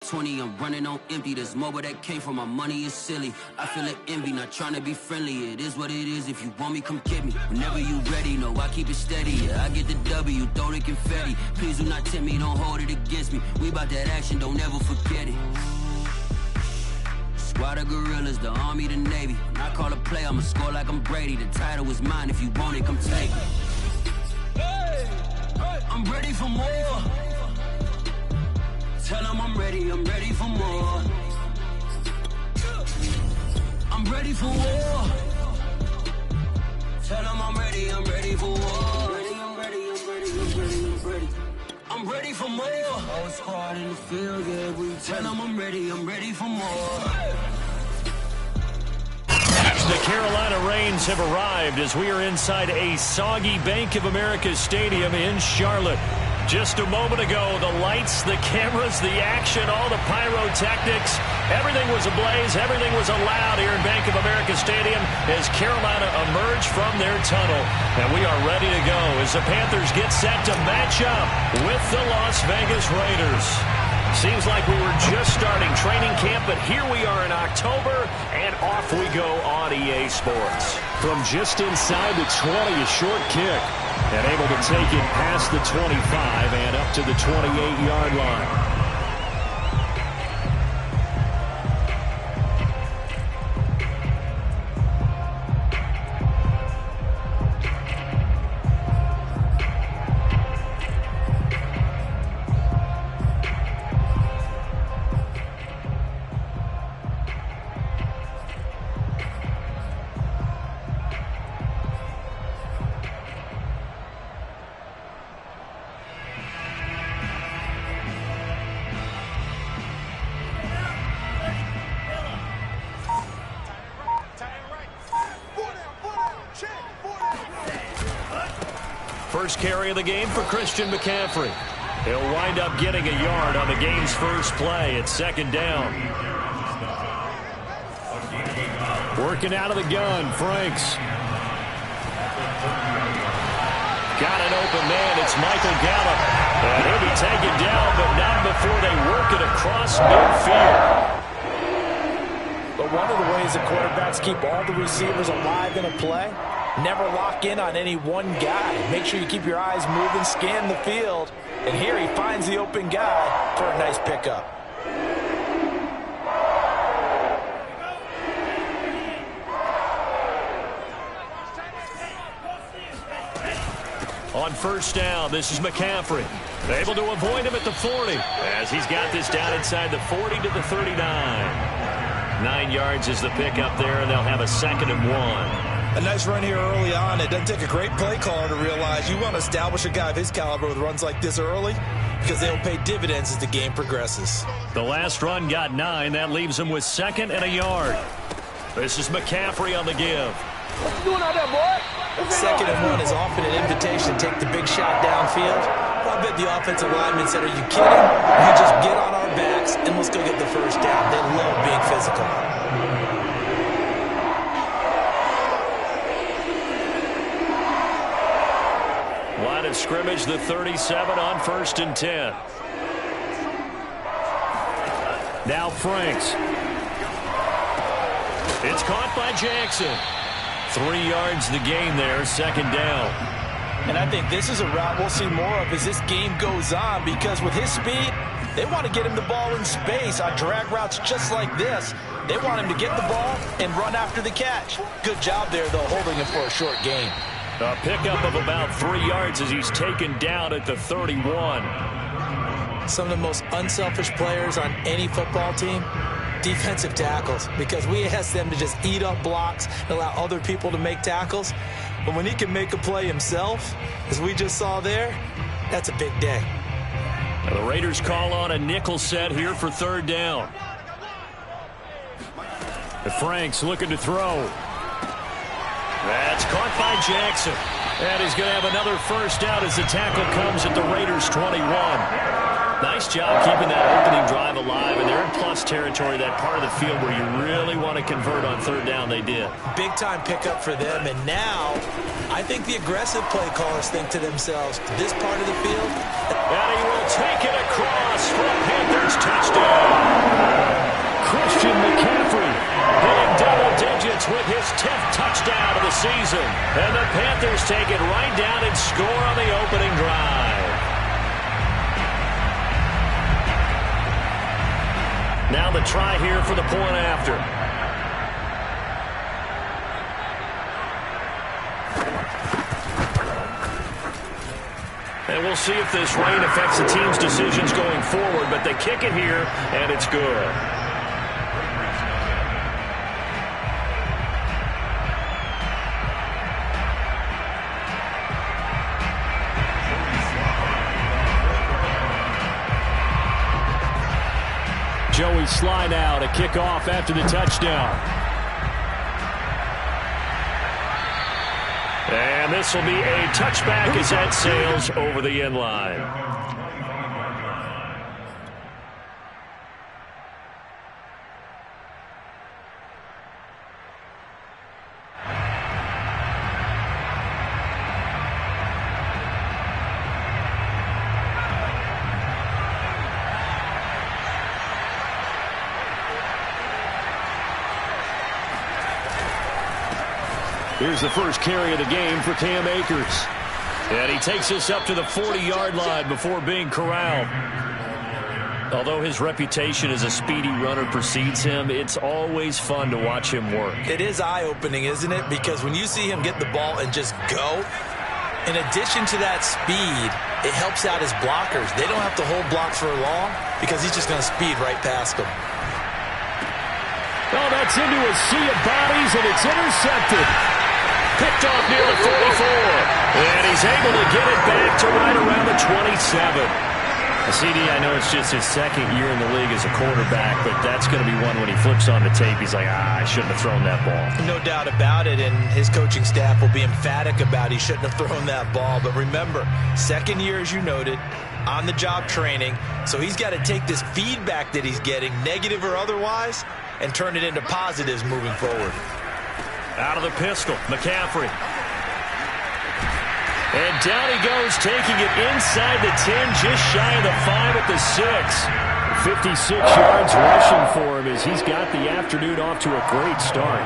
20, I'm running on empty. There's more where that came from, my money is silly. I feel like envy, not trying to be friendly. It is what it is, if you want me, come get me. Whenever you ready, no, I keep it steady. Yeah, I get the W, throw the confetti. Please do not tempt me, don't hold it against me. We about that action, don't ever forget it. Squad of gorillas, the army, the navy. When I call a play, I'ma score like I'm Brady. The title is mine, if you want it, come take it. I'm ready for more. Tell them I'm ready for more. I'm ready for war. Tell them I'm ready for war. I'm ready for more. Whole squad in the field, yeah, we tell them I'm ready for more. The Carolina Rains have arrived as we are inside a soggy Bank of America Stadium in Charlotte. Just a moment ago, the lights, the cameras, the action, all the pyrotechnics, everything was ablaze, everything was allowed here in Bank of America Stadium as Carolina emerged from their tunnel. And we are ready to go as the Panthers get set to match up with the Las Vegas Raiders. Seems like we were just starting training camp, but here we are in October, and off we go on EA Sports. From just inside the 20, a short kick, and able to take it past the 25 and up to the 28-yard line. First carry of the game for Christian McCaffrey. He'll wind up getting a yard on the game's first play. It's second down. Working out of the gun, Franks. Got an open man. It's Michael Gallup. And he'll be taken down, but not before they work it across midfield. But one of the ways the quarterbacks keep all the receivers alive in a play, never lock in on any one guy. Make sure you keep your eyes moving, scan the field. And here he finds the open guy for a nice pickup. On first down, this is McCaffrey. Able to avoid him at the 40 as he's got this down inside the 40 to the 39. 9 yards is the pickup there, and they'll have a 2nd and 1. A nice run here early on. It doesn't take a great play caller to realize you want to establish a guy of his caliber with runs like this early because they'll pay dividends as the game progresses. The last run got 9. That leaves him with 2nd and a yard. This is McCaffrey on the give. What you doing out there, boy? 2nd and 1 is often an invitation to take the big shot downfield. I bet the offensive linemen said, are you kidding? You just get on our backs and let's go get the first down. They love being physical. Line of scrimmage, the 37 on 1st and 10. Now Franks. It's caught by Jackson. 3 yards the gain there, 2nd down. And I think this is a route we'll see more of as this game goes on, because with his speed, they want to get him the ball in space on drag routes just like this. They want him to get the ball and run after the catch. Good job there, though, holding him for a short gain. A pickup of about 3 yards as he's taken down at the 31. Some of the most unselfish players on any football team, defensive tackles, because we ask them to just eat up blocks and allow other people to make tackles. But when he can make a play himself, as we just saw there, that's a big day. And the Raiders call on a nickel set here for 3rd down. Franks looking to throw. That's caught by Jackson. And he's going to have another first down as the tackle comes at the Raiders' 21. Nice job keeping that opening drive alive, and they're in plus territory, that part of the field where you really want to convert on 3rd down. They did. Big-time pickup for them, and now I think the aggressive play callers think to themselves, this part of the field. And he will take it across for a Panthers touchdown. Now the try here for the point after. And we'll see if this rain affects the team's decisions going forward, but they kick it here, and it's good. Joey Sly now to kick off after the touchdown. And this will be a touchback as that sails over the end line. Here's the first carry of the game for Cam Akers. And he takes us up to the 40-yard line before being corralled. Although his reputation as a speedy runner precedes him, it's always fun to watch him work. It is eye-opening, isn't it? Because when you see him get the ball and just go, in addition to that speed, it helps out his blockers. They don't have to hold blocks for long because he's just going to speed right past them. Oh, that's into a sea of bodies, and it's intercepted. Picked off near the 44. And he's able to get it back to right around the 27. CD, I know it's just his second year in the league as a quarterback, but that's going to be one when he flips on the tape. He's like, I shouldn't have thrown that ball. No doubt about it, and his coaching staff will be emphatic about he shouldn't have thrown that ball. But remember, second year, as you noted, on-the-job training, so he's got to take this feedback that he's getting, negative or otherwise, and turn it into positives moving forward. Out of the pistol, McCaffrey. And down he goes, taking it inside the 10, just shy of the 5 at the 6. 56 yards rushing for him as he's got the afternoon off to a great start.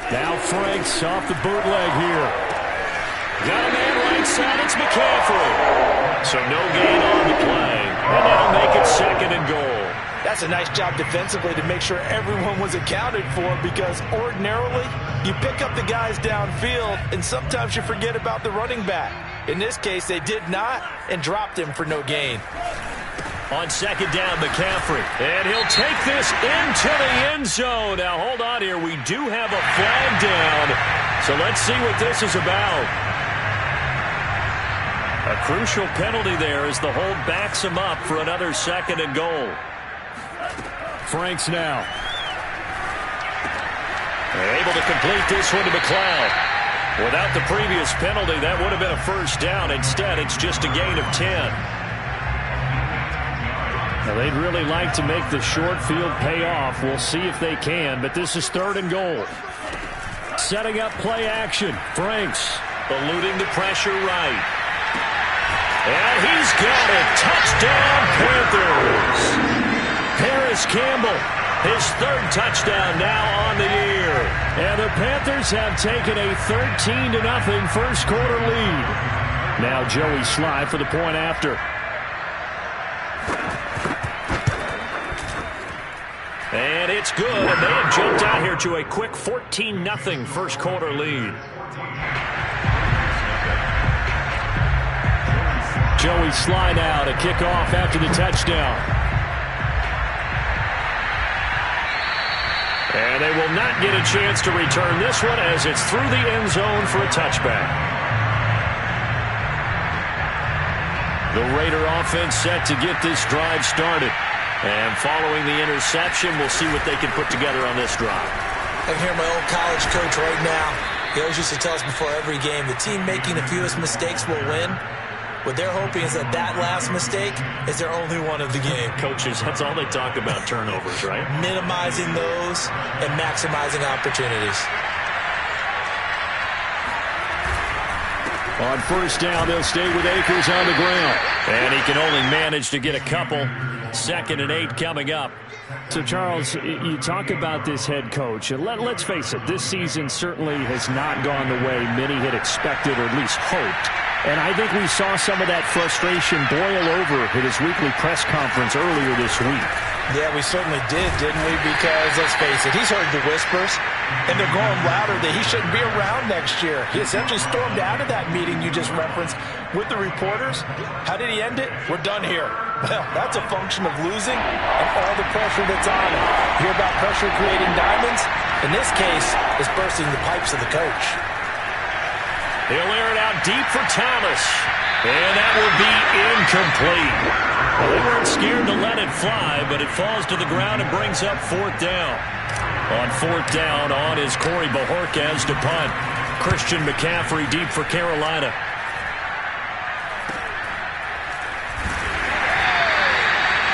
Now Franks off the bootleg here. Got a man right side, it's McCaffrey. So no gain on the play. And that'll make it second and goal. That's a nice job defensively to make sure everyone was accounted for, because ordinarily you pick up the guys downfield and sometimes you forget about the running back. In this case, they did not and dropped him for no gain. On second down, McCaffrey. And he'll take this into the end zone. Now, hold on here. We do have a flag down. So let's see what this is about. A crucial penalty there as the hold backs him up for another second and goal. Franks now. Able to complete this one to McLeod. Without the previous penalty, that would have been a first down. Instead, it's just a gain of 10. Now, they'd really like to make the short field pay off. We'll see if they can, but this is third and goal. Setting up play action. Franks eluding the pressure right. And he's got it. Touchdown, Panthers. Paris Campbell, his third touchdown now on the year. And the Panthers have taken a 13-0 first quarter lead. Now Joey Sly for the point after. And it's good, and they have jumped out here to a quick 14-0 first quarter lead. Joey Sly now to kick off after the touchdown. And they will not get a chance to return this one as it's through the end zone for a touchback. The Raider offense set to get this drive started. And following the interception, we'll see what they can put together on this drive. I can hear my old college coach right now. He always used to tell us before every game, the team making the fewest mistakes will win. What they're hoping is that last mistake is their only one of the game. Coaches, that's all they talk about, turnovers, right? Minimizing those and maximizing opportunities. On first down, they'll stay with Akers on the ground. And he can only manage to get a couple. 2nd and 8 coming up. So, Charles, you talk about this head coach. Let's face it, this season certainly has not gone the way many had expected or at least hoped. And I think we saw some of that frustration boil over at his weekly press conference earlier this week. Yeah, we certainly did, didn't we? Because, let's face it, he's heard the whispers, and they're going louder that he shouldn't be around next year. He essentially stormed out of that meeting you just referenced with the reporters. How did he end it? We're done here. Well, that's a function of losing and all the pressure that's on him. You hear about pressure creating diamonds? In this case, it's bursting the pipes of the coach. He'll air it out deep for Thomas. And that will be incomplete. Well, they weren't scared to let it fly, but it falls to the ground and brings up fourth down. On fourth down, on is Corey Bajorquez to punt. Christian McCaffrey deep for Carolina.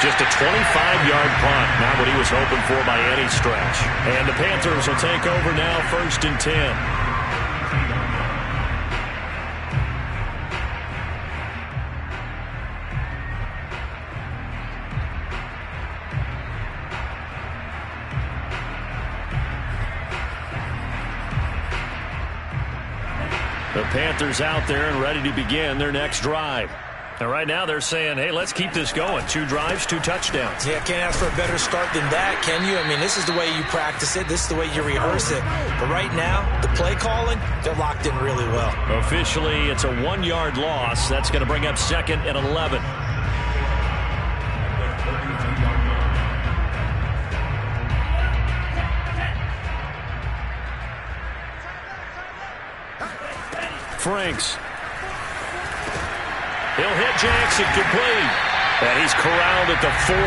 Just a 25-yard punt, not what he was hoping for by any stretch. And the Panthers will take over now, 1st and 10. The Panthers out there and ready to begin their next drive. And right now they're saying, hey, let's keep this going. 2 drives, 2 touchdowns. Yeah, can't ask for a better start than that, can you? I mean, this is the way you practice it. This is the way you rehearse it. But right now, the play calling, they're locked in really well. Officially, it's a 1-yard loss. That's going to bring up 2nd and 11. Franks. He'll hit Jackson complete. And he's corralled at the 40,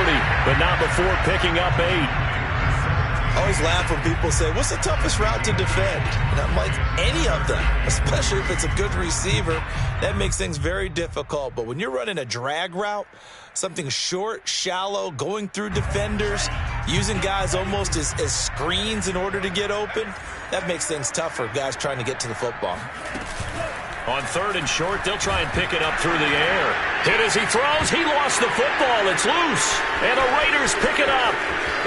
but not before picking up 8. I always laugh when people say, what's the toughest route to defend? And I'm like, any of them, especially if it's a good receiver. That makes things very difficult. But when you're running a drag route, something short, shallow, going through defenders, using guys almost as screens in order to get open, that makes things tough for guys trying to get to the football. On 3rd and short, they'll try and pick it up through the air. Hit as he throws. He lost the football. It's loose. And the Raiders pick it up.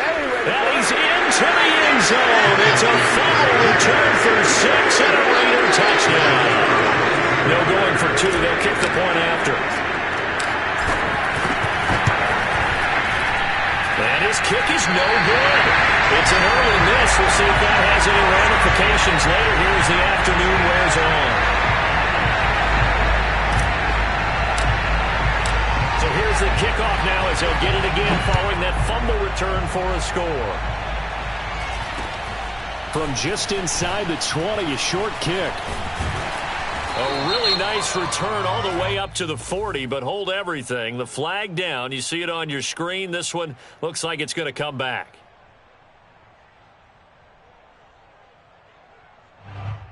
And he's into the end zone. It's a fumble return for 6 and a Raider touchdown. No going for 2. They'll kick the point after. And his kick is no good. It's an early miss. We'll see if that has any ramifications later here as the afternoon wears on. So here's the kickoff now as they'll get it again following that fumble return for a score. From just inside the 20, a short kick. A really nice return all the way up to the 40, but hold everything. The flag down. You see it on your screen. This one looks like it's going to come back.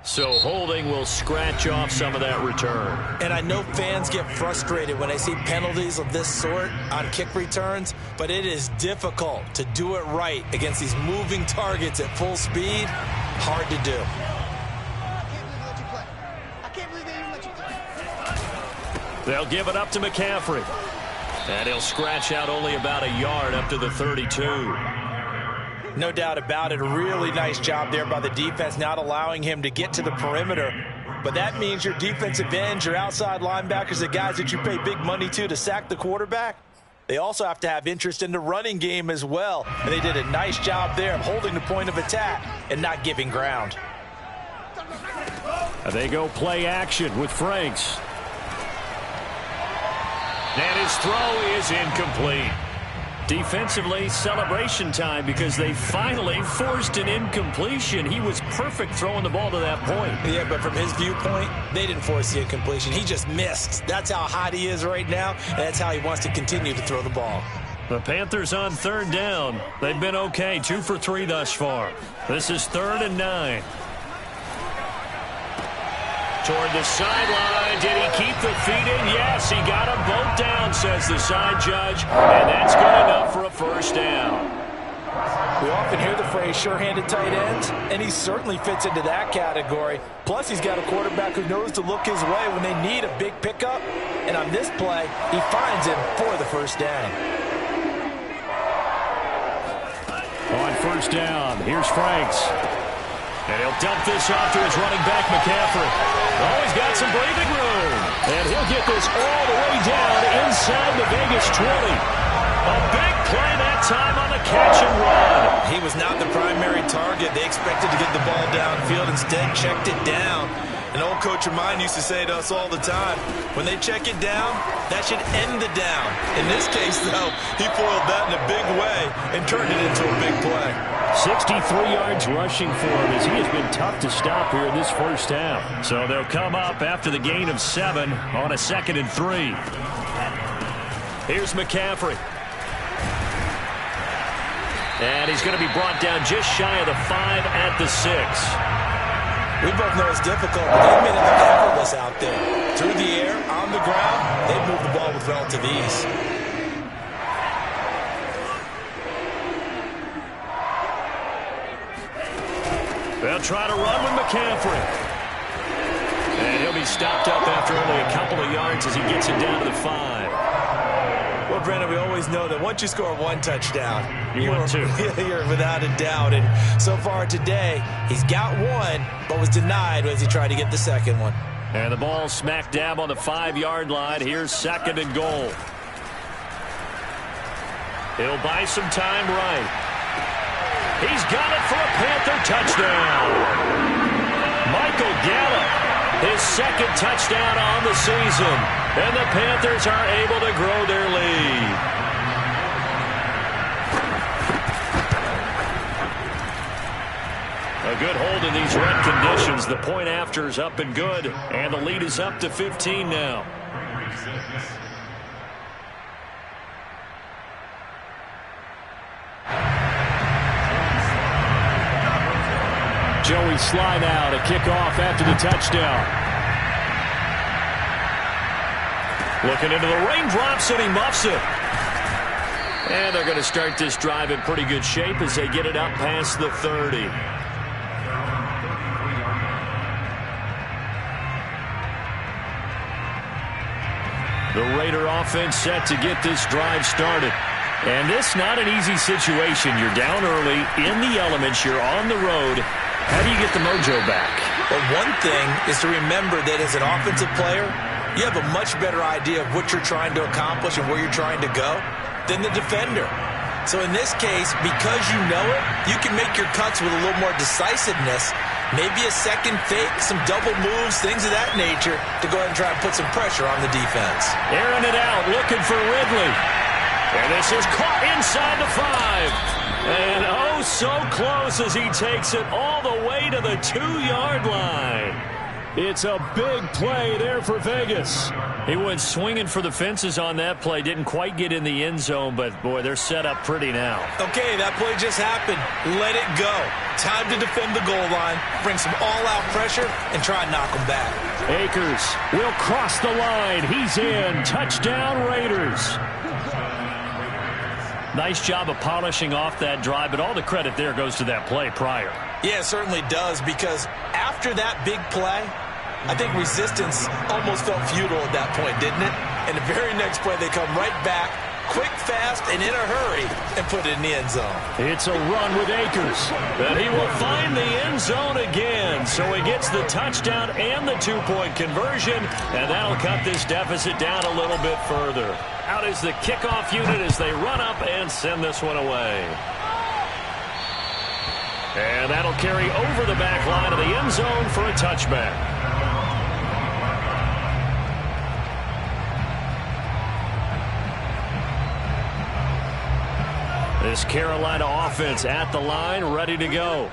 So holding will scratch off some of that return. And I know fans get frustrated when they see penalties of this sort on kick returns, but it is difficult to do it right against these moving targets at full speed. Hard to do. They'll give it up to McCaffrey. And he'll scratch out only about a yard up to the 32. No doubt about it. A really nice job there by the defense, not allowing him to get to the perimeter. But that means your defensive ends, your outside linebackers, the guys that you pay big money to sack the quarterback, they also have to have interest in the running game as well. And they did a nice job there of holding the point of attack and not giving ground. They go play action with Franks. And his throw is incomplete. Defensively, celebration time because they finally forced an incompletion. He was perfect throwing the ball to that point. Yeah, but from his viewpoint, they didn't force the incompletion. He just missed. That's how hot he is right now, and that's how he wants to continue to throw the ball. The Panthers on 3rd down. They've been okay, 2 for 3 thus far. This is 3rd and 9. Toward the sideline. Did he keep the feet in? Yes, he got them both down, says the side judge. And that's good enough for a first down. We often hear the phrase sure-handed tight ends, and he certainly fits into that category. Plus, he's got a quarterback who knows to look his way when they need a big pickup. And on this play, he finds him for the first down. On first down, here's Franks. And he'll dump this off to his running back, McCaffrey. Oh, he's got some breathing room. And he'll get this all the way down inside the Vegas 20. A big play that time on the catch and run. He was not the primary target. They expected to get the ball downfield. Instead, checked it down. An old coach of mine used to say to us all the time, when they check it down, that should end the down. In this case, though, he foiled that in a big way and turned it into a big play. 63 yards rushing for him as he has been tough to stop here in this first half. So they'll come up after the gain of 7 on a 2nd and 3. Here's McCaffrey. And he's going to be brought down just shy of the 5 at the 6. We both know it's difficult, but they've made it look effortless out there. Through the air, on the ground, they've moved the ball with relative ease. They'll try to run with McCaffrey. And he'll be stopped up after only a couple of yards as he gets it down to the 5. Well, Brandon, we always know that once you score 1 touchdown, you're 2. You're without a doubt. And so far today, he's got 1, but was denied as he tried to get the second one. And the ball smack dab on the 5-yard line. Here's 2nd and goal. He'll buy some time right. He's got it for a Panther touchdown. Michael Gallup, his 2nd touchdown on the season. And the Panthers are able to grow their lead. A good hold in these red conditions. The point after is up and good. And the lead is up to 15 now. Joey slide out, a kickoff after the touchdown. Looking into the raindrops, and he muffs it. And they're going to start this drive in pretty good shape as they get it up past the 30. The Raider offense set to get this drive started. And this not an easy situation. You're down early, in the elements, you're on the road. How do you get the mojo back? Well, one thing is to remember that as an offensive player, you have a much better idea of what you're trying to accomplish and where you're trying to go than the defender. So in this case, because you know it, you can make your cuts with a little more decisiveness, maybe a second fake, some double moves, things of that nature, to go ahead and try and put some pressure on the defense. Airing it out, looking for Ridley. And this is caught inside the 5. And oh, so close as he takes it all the way to the 2-yard line. It's a big play there for Vegas. He went swinging for the fences on that play. Didn't quite get in the end zone, but, boy, they're set up pretty now. Okay, that play just happened. Let it go. Time to defend the goal line, bring some all-out pressure, and try and knock them back. Akers will cross the line. He's in. Touchdown, Raiders. Nice job of polishing off that drive, but all the credit there goes to that play prior. Yeah, it certainly does, because after that big play, I think resistance almost felt futile at that point, didn't it? And the very next play, they come right back, quick, fast, and in a hurry, and put it in the end zone. It's a run with Akers. And he will find the end zone again. So he gets the touchdown and the 2-point conversion, and that'll cut this deficit down a little bit further. Out is the kickoff unit as they run up and send this one away. And that'll carry over the back line of the end zone for a touchback. This Carolina offense at the line, ready to go.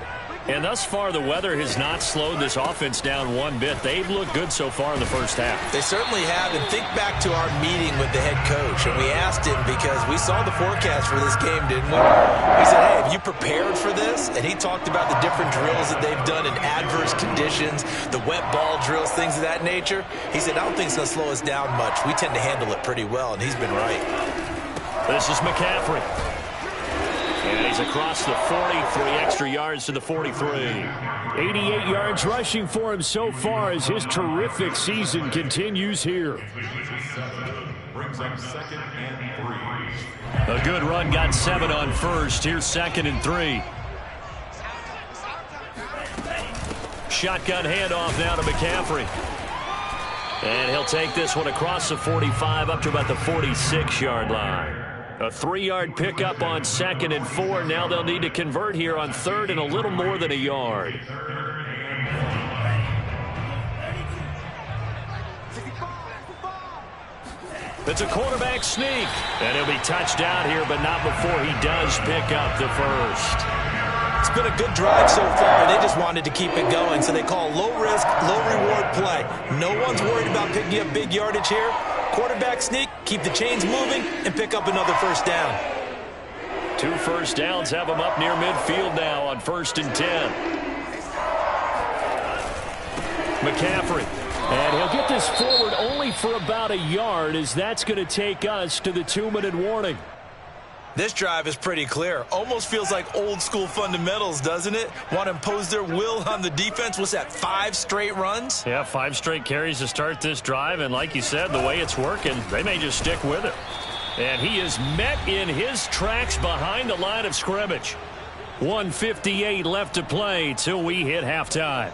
And thus far, the weather has not slowed this offense down one bit. They've looked good so far in the first half. They certainly have. And think back to our meeting with the head coach. And we asked him, because we saw the forecast for this game, didn't we? We said, hey, have you prepared for this? And he talked about the different drills that they've done in adverse conditions, the wet ball drills, things of that nature. He said, I don't think it's going to slow us down much. We tend to handle it pretty well, and he's been right. This is McCaffrey. And he's across the 40, 3 extra yards to the 43. 88 yards rushing for him so far as his terrific season continues here. Brings up 2nd and 3. A good run, got 7 on first. Here's 2nd and 3. Shotgun handoff now to McCaffrey. And he'll take this one across the 45 up to about the 46-yard line. A 3-yard pickup on 2nd and 4. Now they'll need to convert here on 3rd and a little more than a yard. It's a quarterback sneak. And he'll be touched out here, but not before he does pick up the first. It's been a good drive so far. They just wanted to keep it going, so they call low-risk, low-reward play. No one's worried about picking up big yardage here. Quarterback sneak, keep the chains moving, and pick up another first down. 2 first downs have them up near midfield now on 1st and 10. McCaffrey. And he'll get this forward only for about a yard, as that's going to take us to the 2-minute warning. This drive is pretty clear. Almost feels like old-school fundamentals, doesn't it? Want to impose their will on the defense. What's that, 5 straight runs? Yeah, 5 straight carries to start this drive. And like you said, the way it's working, they may just stick with it. And he is met in his tracks behind the line of scrimmage. 1:58 left to play till we hit halftime.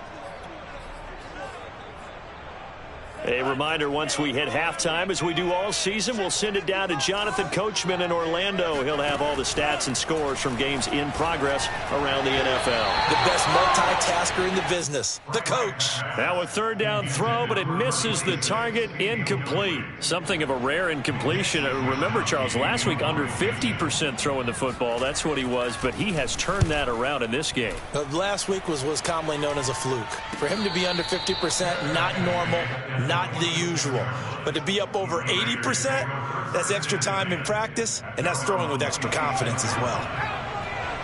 A reminder, once we hit halftime, as we do all season, we'll send it down to Jonathan Coachman in Orlando. He'll have all the stats and scores from games in progress around the NFL. The best multitasker in the business, the coach. Now a 3rd down throw, but it misses the target, incomplete. Something of a rare incompletion. Remember, Charles, last week under 50% throwing the football. That's what he was, but he has turned that around in this game. Last week was commonly known as a fluke. For him to be under 50%, not normal, not the usual. But to be up over 80%, that's extra time in practice, and that's throwing with extra confidence as well.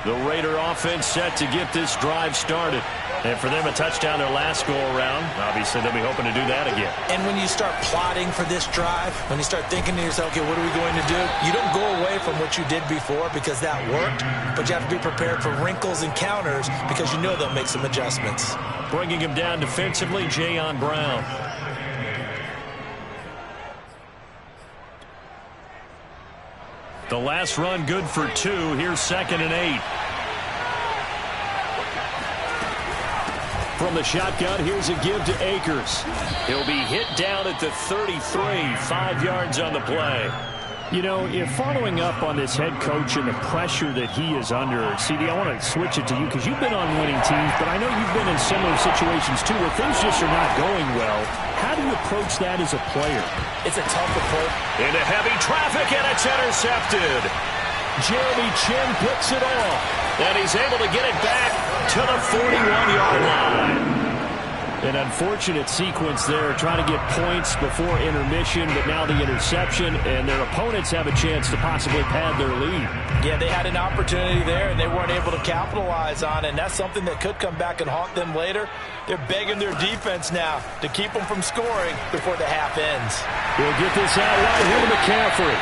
The Raider offense set to get this drive started. And for them, a touchdown their last go-around. Obviously, they'll be hoping to do that again. And when you start plotting for this drive, when you start thinking to yourself, okay, what are we going to do? You don't go away from what you did before because that worked, but you have to be prepared for wrinkles and counters because you know they'll make some adjustments. Bringing him down defensively, Jayon Brown. The last run good for 2. Here's 2nd and 8. From the shotgun, here's a give to Akers. He'll be hit down at the 33, 5 yards on the play. You know, if following up on this head coach and the pressure that he is under, CD, I want to switch it to you because you've been on winning teams, but I know you've been in similar situations too where things just are not going well. How do you approach that as a player? It's a tough approach. Into heavy traffic, and it's intercepted. Jeremy Chin picks it off, and he's able to get it back to the 41-yard line. An unfortunate sequence there, trying to get points before intermission, but now the interception, and their opponents have a chance to possibly pad their lead. Yeah, they had an opportunity there, and they weren't able to capitalize on it, and that's something that could come back and haunt them later. They're begging their defense now to keep them from scoring before the half ends. He'll get this out right here to McCaffrey,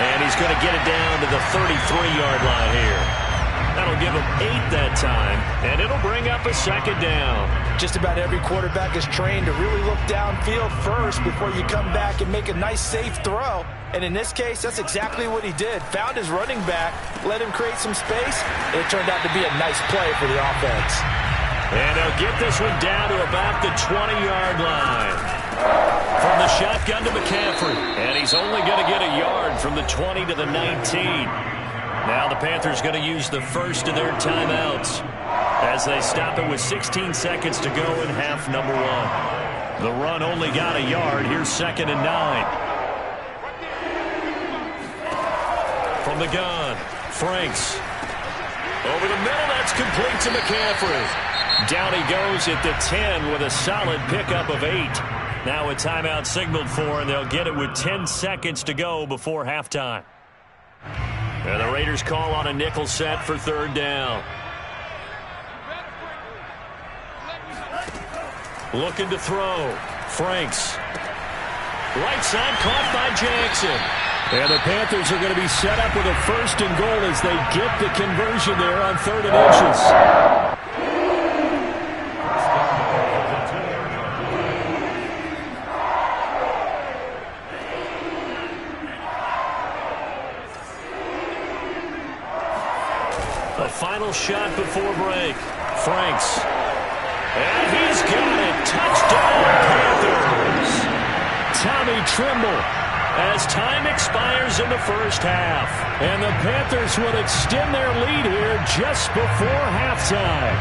and he's going to get it down to the 33-yard line here. That'll give him 8 that time, and it'll bring up a 2nd down. Just about every quarterback is trained to really look downfield first before you come back and make a nice, safe throw. And in this case, that's exactly what he did. Found his running back, let him create some space, and it turned out to be a nice play for the offense. And they'll get this one down to about the 20-yard line. From the shotgun to McCaffrey, and he's only going to get a yard from the 20 to the 19. Now the Panthers going to use the first of their timeouts as they stop it with 16 seconds to go in half number 1. The run only got a yard. Here's 2nd and 9. From the gun, Franks. Over the middle, that's complete to McCaffrey. Down he goes at the 10 with a solid pickup of 8. Now a timeout signaled for, and they'll get it with 10 seconds to go before halftime. And the Raiders call on a nickel set for 3rd down. Looking to throw. Franks. Right side caught by Jackson. And the Panthers are going to be set up with a 1st and goal as they get the conversion there on 3rd and inches. A final shot before break. Franks. And he's got it. Touchdown, Panthers. Tommy Trimble as time expires in the first half. And the Panthers will extend their lead here just before halftime.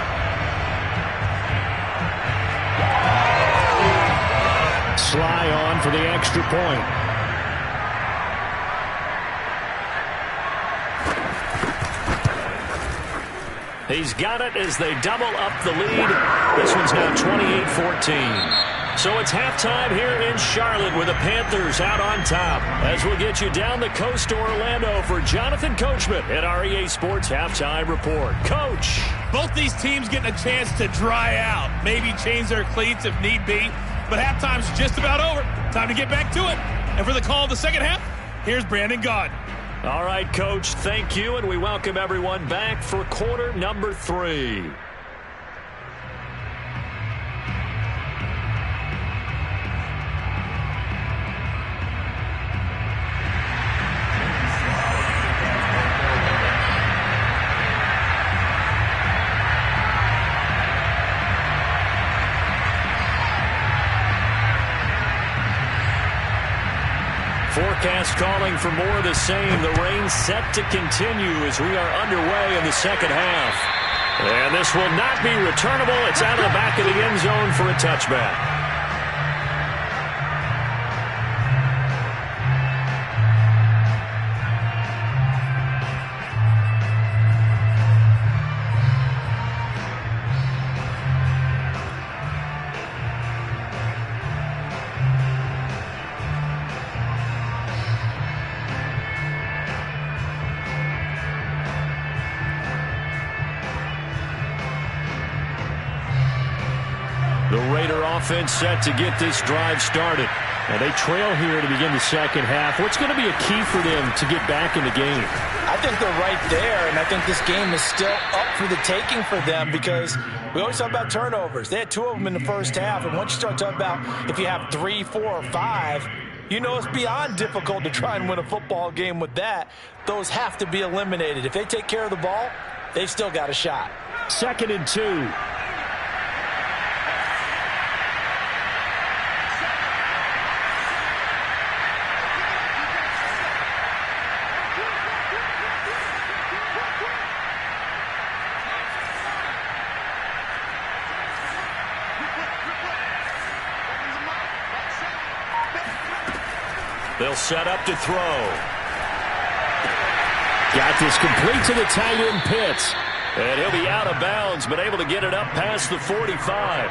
Sly on for the extra point. He's got it as they double up the lead. This one's now 28-14. So it's halftime here in Charlotte with the Panthers out on top. As we'll get you down the coast to Orlando for Jonathan Coachman at our EA Sports Halftime Report. Coach. Both these teams getting a chance to dry out. Maybe change their cleats if need be. But halftime's just about over. Time to get back to it. And for the call of the second half, here's Brandon Gaudin. All right, Coach, thank you, and we welcome everyone back for quarter number 3. Forecast calling for more of the same. The rain set to continue as we are underway in the second half. And this will not be returnable. It's out of the back of the end zone for a touchback. The Raider offense set to get this drive started. And they trail here to begin the second half. What's going to be a key for them to get back in the game? I think they're right there, and I think this game is still up for the taking for them because we always talk about turnovers. They had 2 of them in the first half, and once you start talking about if you have 3, 4, or 5, you know it's beyond difficult to try and win a football game with that. Those have to be eliminated. If they take care of the ball, they've still got a shot. 2nd and 2. They'll set up to throw. Got this complete to the tight end Pitts. And he'll be out of bounds, but able to get it up past the 45.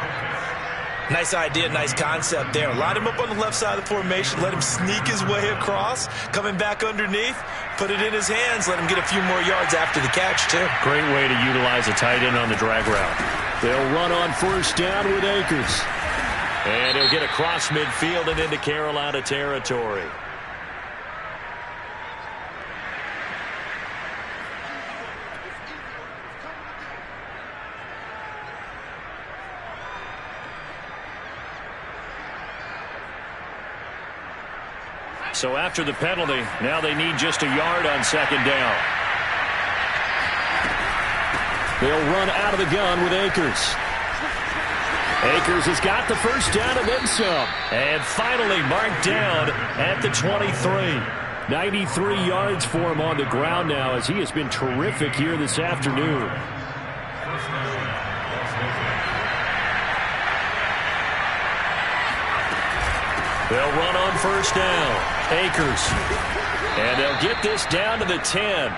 Nice idea, nice concept there. Line him up on the left side of the formation. Let him sneak his way across. Coming back underneath. Put it in his hands. Let him get a few more yards after the catch, too. Great way to utilize a tight end on the drag route. They'll run on first down with Akers. And he'll get across midfield and into Carolina territory. So after the penalty, now they need just a yard on second down. They'll run out of the gun with Akers. Akers has got the first down and then some. And finally marked down at the 23. 93 yards for him on the ground now as he has been terrific here this afternoon. They'll run on first down. Akers. And they'll get this down to the 10.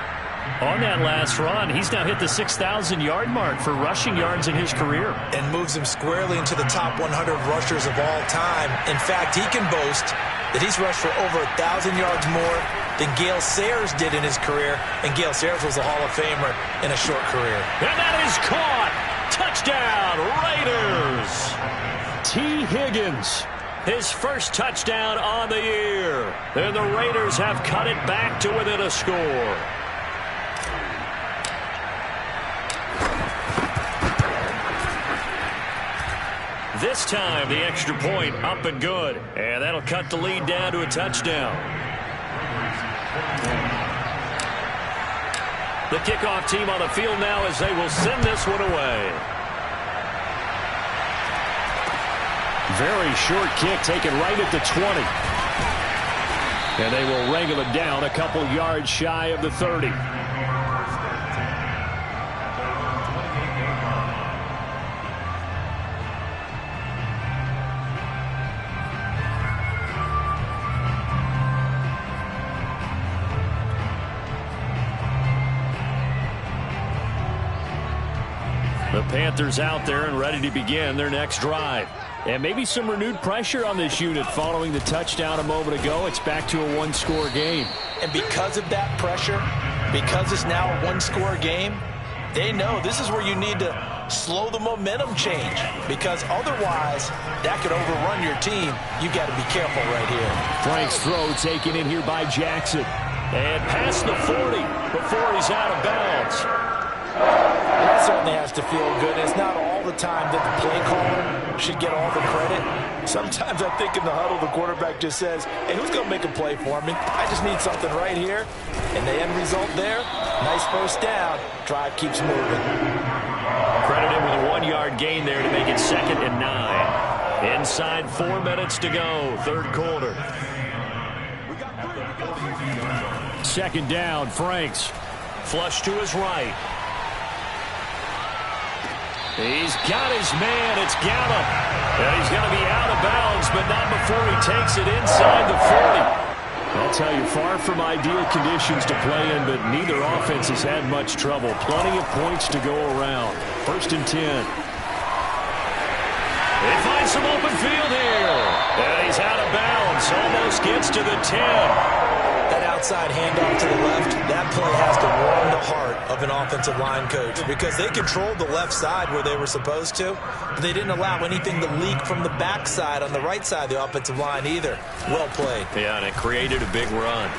On that last run, he's now hit the 6,000-yard mark for rushing yards in his career. And moves him squarely into the top 100 rushers of all time. In fact, he can boast that he's rushed for over 1,000 yards more than Gale Sayers did in his career. And Gale Sayers was a Hall of Famer in a short career. And that is caught. Touchdown, Raiders. T. Higgins. His first touchdown on the year. And the Raiders have cut it back to within a score. This time, the extra point up and good. And that'll cut the lead down to a touchdown. The kickoff team on the field now as they will send this one away. Very short kick taken right at the 20. And they will wrangle it down a couple yards shy of the 30. The Panthers out there and ready to begin their next drive. And maybe some renewed pressure on this unit following the touchdown a moment ago. It's back to a one-score game. And because of that pressure, because it's now a one-score game, they know this is where you need to slow the momentum change. Because otherwise, that could overrun your team. You got to be careful right here. Frank's throw taken in here by Jackson. And past the 40 before he's out of bounds. That certainly has to feel good. It's not all the time that the play caller should get all the credit. Sometimes I think in the huddle, the quarterback just says, hey, who's going to make a play for me? I just need something right here. And the end result there, nice first down. Drive keeps moving. Credit him with a 1-yard gain there to make it 2nd and 9. Inside 4 minutes to go, third quarter. 2nd down, Franks. Flush to his right. He's got his man. It's Gallup. And he's going to be out of bounds, but not before he takes it inside the 40. I'll tell you, far from ideal conditions to play in, but neither offense has had much trouble. Plenty of points to go around. 1st and 10. They find some open field here. And he's out of bounds. Almost gets to the 10. That outside handoff to the left, that play has to warm the heart of an offensive line coach because they controlled the left side where they were supposed to, but they didn't allow anything to leak from the backside on the right side of the offensive line either. Well played. Yeah, and it created a big run.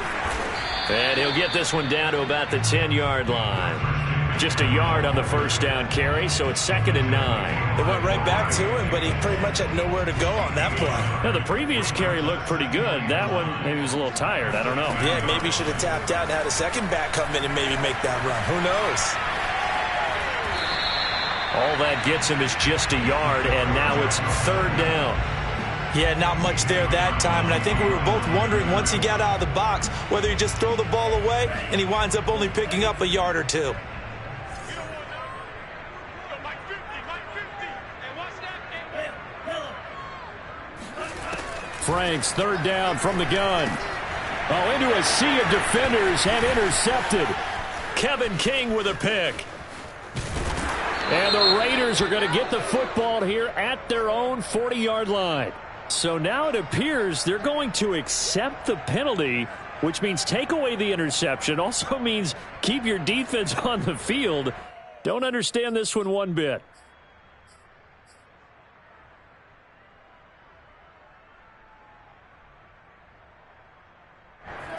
And he'll get this one down to about the 10-yard line. Just a yard on the first down carry, so it's 2nd and 9. They went right back to him, but he pretty much had nowhere to go on that play. Now, the previous carry looked pretty good. That one, maybe he was a little tired. I don't know. Yeah, maybe he should have tapped out and had a second back come in and maybe make that run. Who knows? All that gets him is just a yard, and now it's 3rd down. Yeah, not much there that time, and I think we were both wondering once he got out of the box whether he just throw the ball away and he winds up only picking up a yard or two. Franks, 3rd down from the gun. Oh, into a sea of defenders and intercepted. Kevin King with a pick. And the Raiders are going to get the football here at their own 40-yard line. So now it appears they're going to accept the penalty, which means take away the interception. Also means keep your defense on the field. Don't understand this one bit.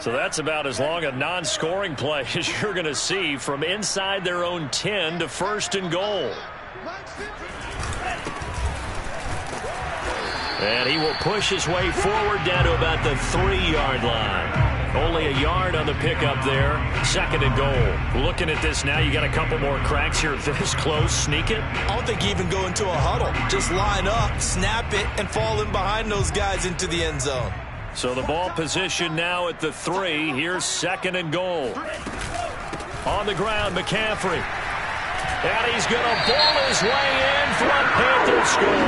So that's about as long a non-scoring play as you're going to see from inside their own 10 to 1st and goal. And he will push his way forward down to about the 3-yard line. Only a yard on the pickup there. 2nd and goal. Looking at this now, you got a couple more cracks here. This close, sneak it. I don't think you even go into a huddle. Just line up, snap it, and fall in behind those guys into the end zone. So the ball position now at the 3. Here's 2nd and goal. On the ground, McCaffrey. And he's going to ball his way in for a Panthers score.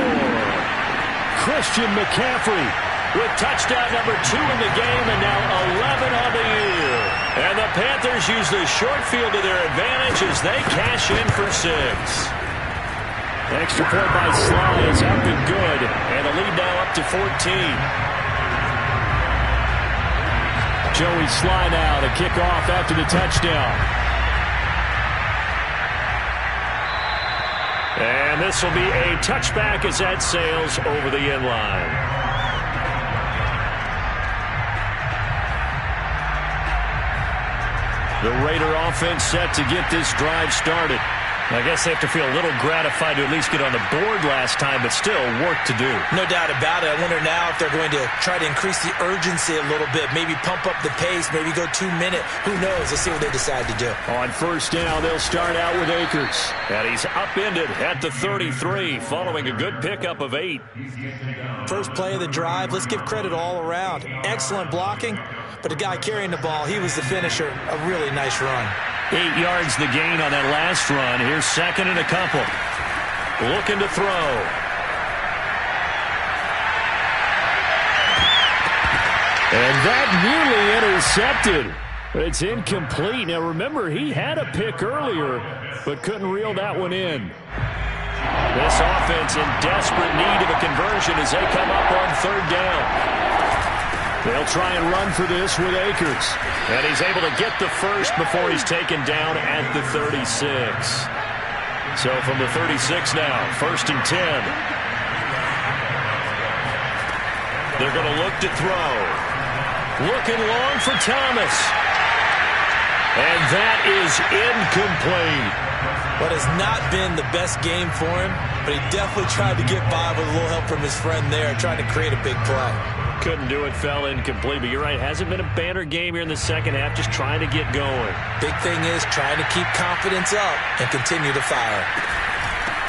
Christian McCaffrey with touchdown number 2 in the game and now 11 on the year. And the Panthers use the short field to their advantage as they cash in for 6. Extra point by Sly is up and good. And the lead now up to 14. Joey Sly now to kick off after the touchdown. And this will be a touchback as that sails over the end line. The Raider offense set to get this drive started. I guess they have to feel a little gratified to at least get on the board last time, but still work to do. No doubt about it. I wonder now if they're going to try to increase the urgency a little bit, maybe pump up the pace, maybe go 2 minute. Who knows? Let's see what they decide to do. On first down, they'll start out with Akers. And he's upended at the 33, following a good pickup of 8. First play of the drive, let's give credit all around. Excellent blocking, but the guy carrying the ball, he was the finisher. A really nice run. 8 yards the gain on that last run. Here's second and a couple. Looking to throw. And that nearly intercepted. It's incomplete. Now remember, he had a pick earlier, but couldn't reel that one in. This offense in desperate need of a conversion as they come up on third down. They'll try and run for this with Akers. And he's able to get the first before he's taken down at the 36. So from the 36 now, first and 10. They're going to look to throw. Looking long for Thomas. And that is incomplete. What has not been the best game for him, but he definitely tried to get by with a little help from his friend there, trying to create a big play. Couldn't do it, fell incomplete, but you're right, hasn't been a banner game here in the second half, just trying to get going. Big thing is trying to keep confidence up and continue to fire.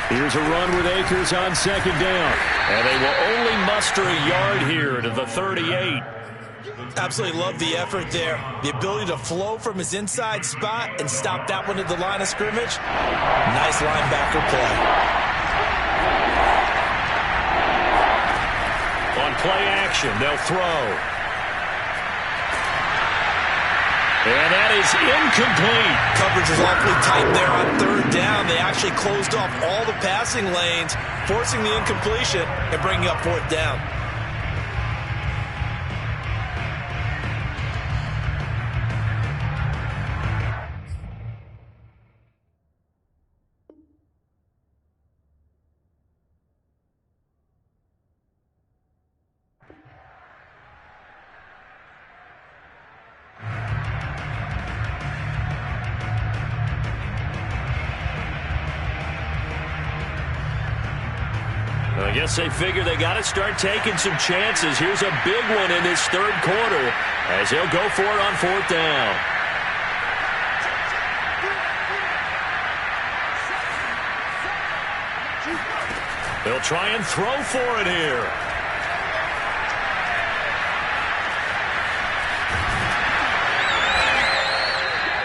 Here's a run with Akers on second down, and they will only muster a yard here to the 38. Absolutely love the effort there. The ability to flow from his inside spot and stop that one at the line of scrimmage. Nice linebacker play. On play action, they'll throw. And that is incomplete. Coverage is awfully tight there on third down. They actually closed off all the passing lanes, forcing the incompletion and bringing up fourth down. I guess they figure they got to start taking some chances. Here's a big one in this third quarter as they'll go for it on fourth down. They'll try and throw for it here.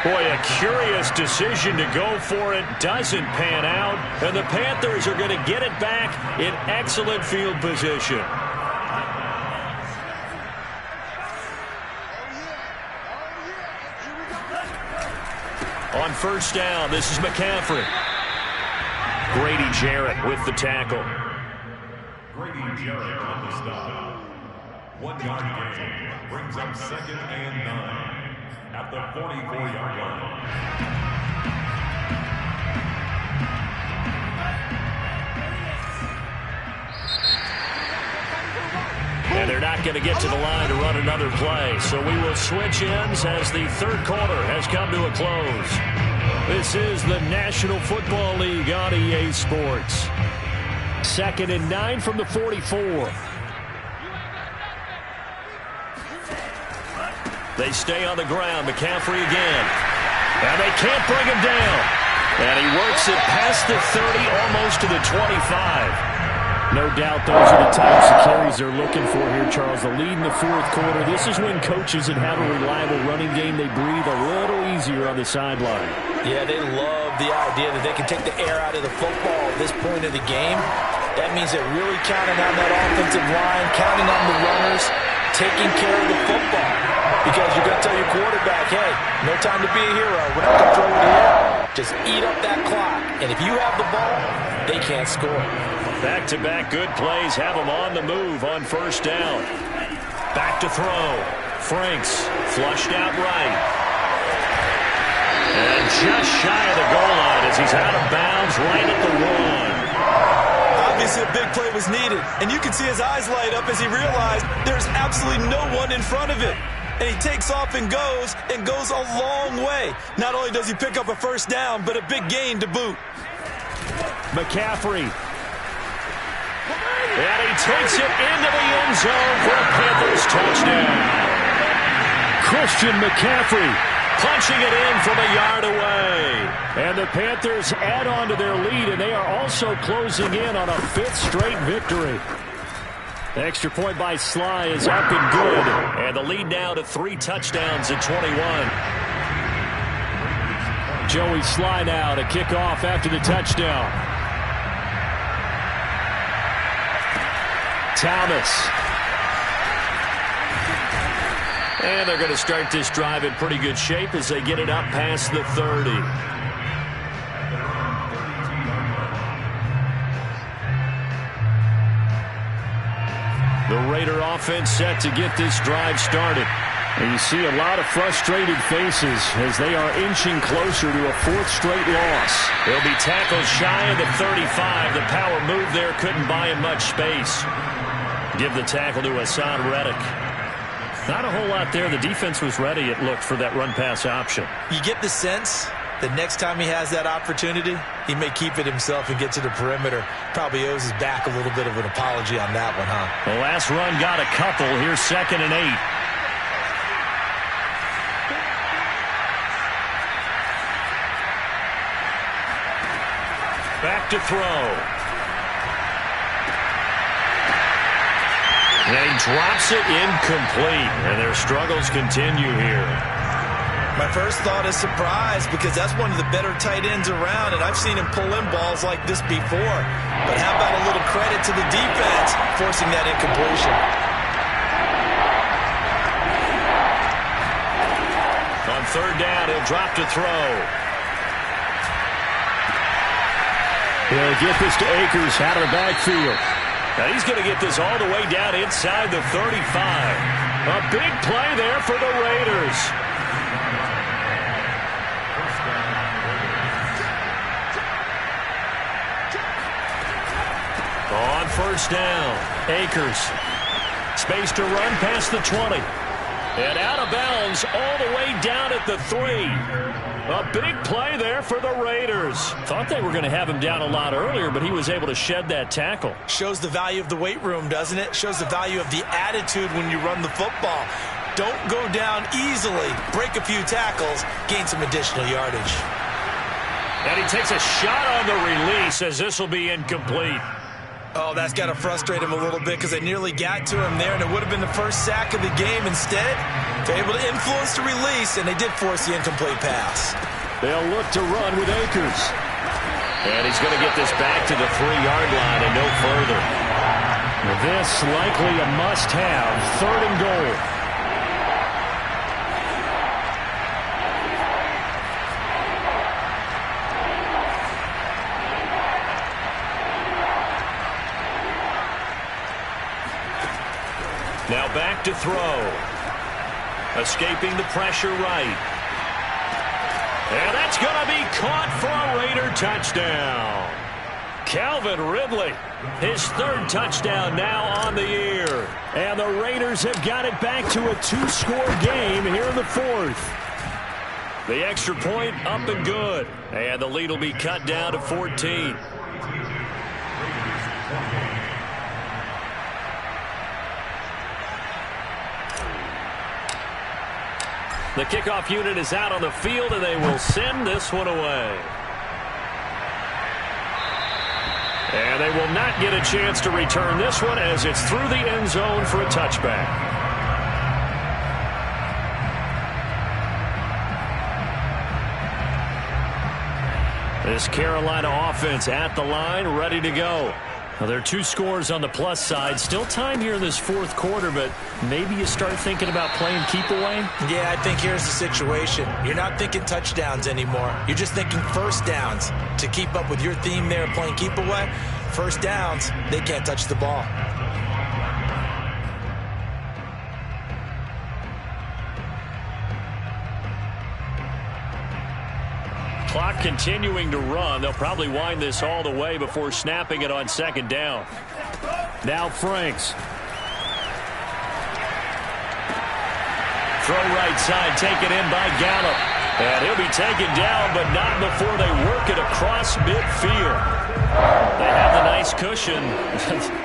Boy, a curious decision to go for it doesn't pan out, and the Panthers are going to get it back in excellent field position. On first down, this is McCaffrey. Grady Jarrett with the tackle. Grady Jarrett on the stop. 1 yard gain brings up second and 9. At the 44-yard line. And they're not going to get to the line to run another play. So we will switch ends as the third quarter has come to a close. This is the National Football League on EA Sports. Second and 9 from the 44. They stay on the ground. McCaffrey again. And they can't bring him down. And he works it past the 30, almost to the 25. No doubt those are the types of carries they're looking for here, Charles. The lead in the fourth quarter. This is when coaches that have a reliable running game, they breathe a little easier on the sideline. Yeah, they love the idea that they can take the air out of the football at this point of the game. That means they're really counting on that offensive line, counting on the runners, taking care of the football. Because you're going to tell your quarterback, hey, no time to be a hero. We're not going to throw it here. Just eat up that clock. And if you have the ball, they can't score. Back-to-back good plays have them on the move on first down. Back to throw. Franks flushed out right. And just shy of the goal line as he's out of bounds right at the 1. Obviously, a big play was needed. And you can see his eyes light up as he realized there's absolutely no one in front of it. and he takes off and goes a long way. Not only does he pick up a first down, but a big gain to boot. McCaffrey. And he takes it into the end zone for a Panthers touchdown. Christian McCaffrey punching it in from a yard away. And the Panthers add on to their lead, and they are also closing in on a 5th straight victory. The extra point by Sly is up and good. And the lead now to 3 touchdowns at 21. Joey Sly now to kick off after the touchdown. Thomas. And they're going to start this drive in pretty good shape as they get it up past the 30. The Raider offense set to get this drive started. And you see a lot of frustrated faces as they are inching closer to a 4th straight loss. They'll be tackled shy of the 35. The power move there couldn't buy him much space. Give the tackle to Hassan Reddick. Not a whole lot there. The defense was ready, it looked, for that run-pass option. You get the sense that next time he has that opportunity, he may keep it himself and get to the perimeter. Probably owes his back a little bit of an apology on that one, huh? The last run got a couple. Here's 2nd and 8. Back to throw. And he drops it incomplete. And their struggles continue here. My first thought is surprise, because that's one of the better tight ends around, and I've seen him pull in balls like this before. But how about a little credit to the defense forcing that incompletion? On 3rd down, he'll drop to throw. He'll get this to Akers out of the backfield. Now he's going to get this all the way down inside the 35. A big play there for the Raiders. On 1st down, Akers. Space to run past the 20. And out of bounds all the way down at the 3. A big play there for the Raiders. Thought they were going to have him down a lot earlier, but he was able to shed that tackle. Shows the value of the weight room, doesn't it? Shows the value of the attitude when you run the football. Don't go down easily. Break a few tackles. Gain some additional yardage. And he takes a shot on the release as this will be incomplete. Oh, that's got to frustrate him a little bit because they nearly got to him there, and it would have been the first sack of the game. Instead, they're able to influence the release, and they did force the incomplete pass. They'll look to run with Akers. And he's going to get this back to the 3-yard line and no further. This likely a must-have, 3rd and goal. Now back to throw. Escaping the pressure right. And that's going to be caught for a Raider touchdown. Calvin Ridley, his 3rd touchdown now on the year. And the Raiders have got it back to a 2-score game here in the 4th. The extra point up and good. And the lead will be cut down to 14. The kickoff unit is out on the field, and they will send this one away. And they will not get a chance to return this one as it's through the end zone for a touchback. This Carolina offense at the line, ready to go. Well, there are 2 scores on the plus side. Still time here in this 4th quarter, but maybe you start thinking about playing keep away? Yeah, I think here's the situation. You're not thinking touchdowns anymore. You're just thinking first downs. To keep up with your theme there, playing keep away, first downs, they can't touch the ball. Clock continuing to run. They'll probably wind this all the way before snapping it on 2nd down. Now Franks. Throw right side, taken in by Gallup. And he'll be taken down, but not before they work it across midfield. They have the nice cushion.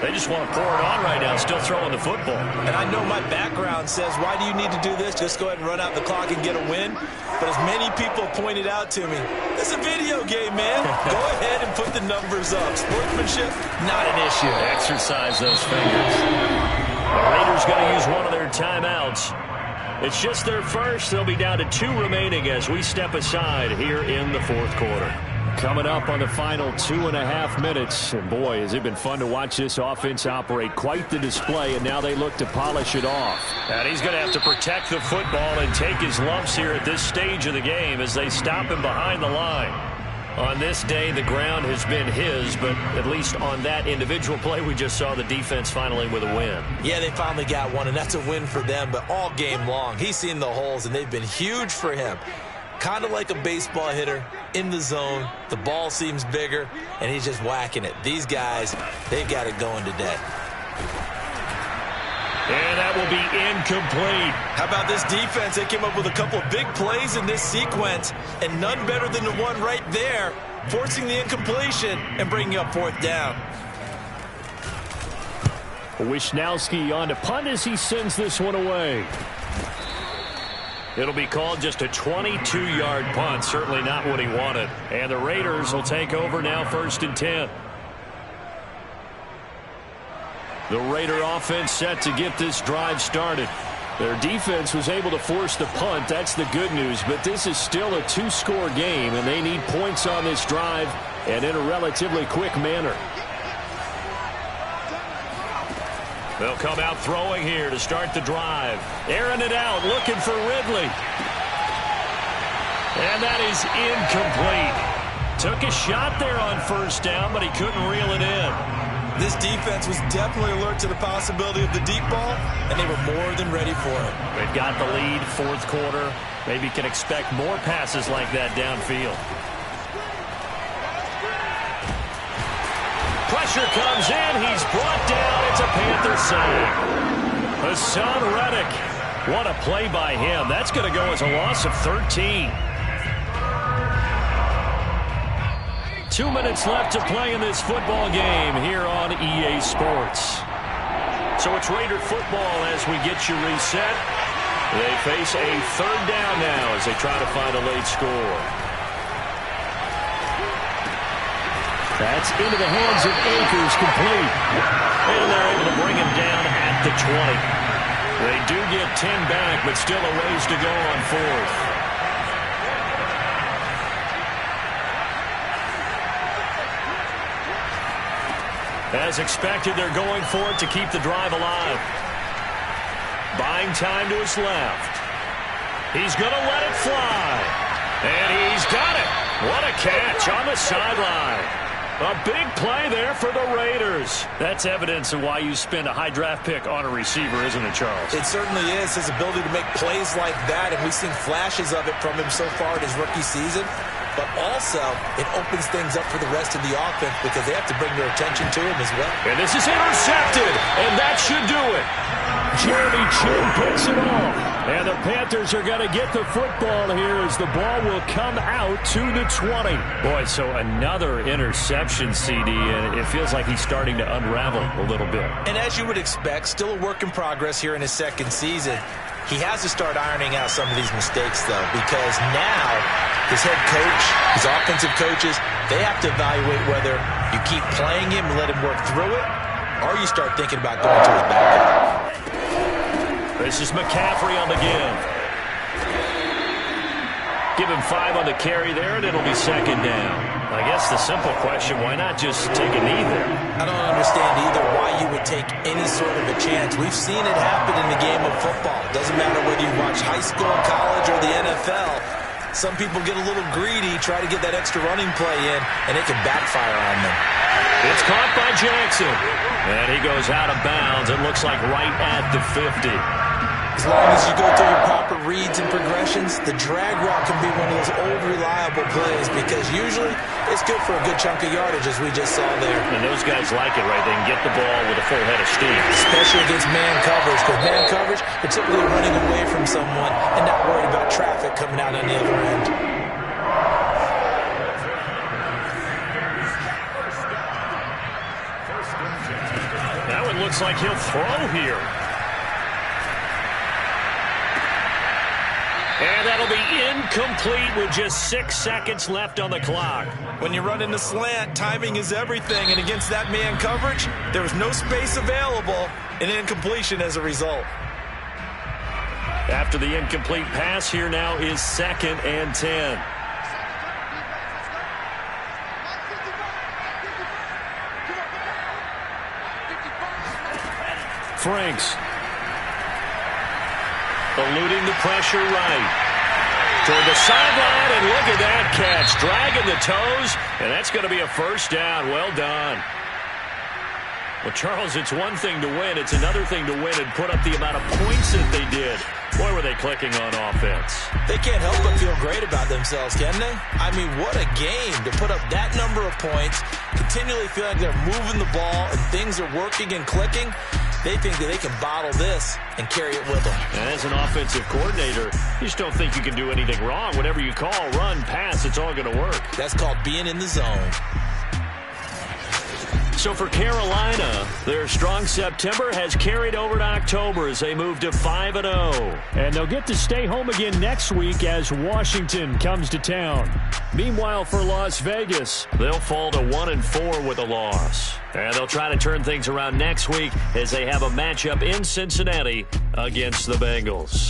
They just want to pour it on right now, still throwing the football. And I know my background says, why do you need to do this? Just go ahead and run out the clock and get a win. But as many people pointed out to me, it's a video game, man. Go ahead and put the numbers up. Sportsmanship, not an issue. Exercise those fingers. The Raiders going to use one of their timeouts. It's just their first. They'll be down to 2 remaining as we step aside here in the fourth quarter. Coming up on the final 2.5 minutes. And boy, has it been fun to watch this offense operate. Quite the display, and now they look to polish it off. And he's going to have to protect the football and take his lumps here at this stage of the game as they stop him behind the line. On this day, the ground has been his, but at least on that individual play, we just saw the defense finally with a win. Yeah, they finally got one, and that's a win for them, but all game long, he's seen the holes, and they've been huge for him. Kind of like a baseball hitter in the zone. The ball seems bigger, and he's just whacking it. These guys, they've got it going today. And that will be incomplete. How about this defense? They came up with a couple of big plays in this sequence, and none better than the one right there, forcing the incompletion and bringing up 4th down. Wisnowski on to punt as he sends this one away. It'll be called just a 22-yard punt. Certainly not what he wanted. And the Raiders will take over now, 1st and 10. The Raider offense set to get this drive started. Their defense was able to force the punt. That's the good news. But this is still a 2-score game, and they need points on this drive and in a relatively quick manner. They'll come out throwing here to start the drive. Airing it out, looking for Ridley. And that is incomplete. Took a shot there on 1st down, but he couldn't reel it in. This defense was definitely alert to the possibility of the deep ball, and they were more than ready for it. They've got the lead, 4th quarter. Maybe can expect more passes like that downfield. Pressure comes in. He's brought down. It's a Panther sack. Hassan Reddick. What a play by him. That's going to go as a loss of 13. 2 minutes left to play in this football game here on EA Sports. So it's Raider football as we get you reset. They face a 3rd down now as they try to find a late score. That's into the hands of Akers, complete. And they're able to bring him down at the 20. They do get 10 back, but still a ways to go on 4th. As expected, they're going for it to keep the drive alive. Buying time to his left. He's going to let it fly. And he's got it. What a catch on the sideline. A big play there for the Raiders. That's evidence of why you spend a high draft pick on a receiver, isn't it, Charles? It certainly is. His ability to make plays like that, and we've seen flashes of it from him so far in his rookie season. But also, it opens things up for the rest of the offense because they have to bring their attention to him as well. And this is intercepted, and that should do it. Jeremy Chin picks it off. And the Panthers are going to get the football here as the ball will come out to the 20. Boy, so another interception, CD, and it feels like he's starting to unravel a little bit. And as you would expect, still a work in progress here in his 2nd season. He has to start ironing out some of these mistakes, though, because now his head coach, his offensive coaches, they have to evaluate whether you keep playing him and let him work through it, or you start thinking about going to his backup. This is McCaffrey on the give. Give him 5 on the carry there, and it'll be 2nd down. I guess the simple question, why not just take a knee there? I don't understand either why you would take any sort of a chance. We've seen it happen in the game of football. It doesn't matter whether you watch high school, college, or the NFL. Some people get a little greedy, try to get that extra running play in, and it can backfire on them. It's caught by Jackson. And he goes out of bounds. It looks like right at the 50. As long as you go through your proper reads and progressions, the drag route can be one of those old reliable plays because usually it's good for a good chunk of yardage, as we just saw there. And those guys like it, right? They can get the ball with a full head of steam. Especially against man coverage, because man coverage, they're typically running away from someone, line on the other end. That one looks like he'll throw here. And that'll be incomplete with just 6 seconds left on the clock. When you run in the slant, timing is everything. And against that man coverage, there was no space available. An incompletion as a result. After the incomplete pass, here now is 2nd and 10. Franks. Eluding the pressure right. Toward the sideline, and look at that catch. Dragging the toes, and that's going to be a first down. Well done. Well, Charles, it's one thing to win. It's another thing to win and put up the amount of points that they did. Boy, were they clicking on offense. They can't help but feel great about themselves, can they? I mean, what a game to put up that number of points, continually feel like they're moving the ball and things are working and clicking. They think that they can bottle this and carry it with them. And as an offensive coordinator, you just don't think you can do anything wrong. Whatever you call, run, pass, it's all going to work. That's called being in the zone. So for Carolina, their strong September has carried over to October as they move to 5-0. And they'll get to stay home again next week as Washington comes to town. Meanwhile, for Las Vegas, they'll fall to 1-4 with a loss. And they'll try to turn things around next week as they have a matchup in Cincinnati against the Bengals.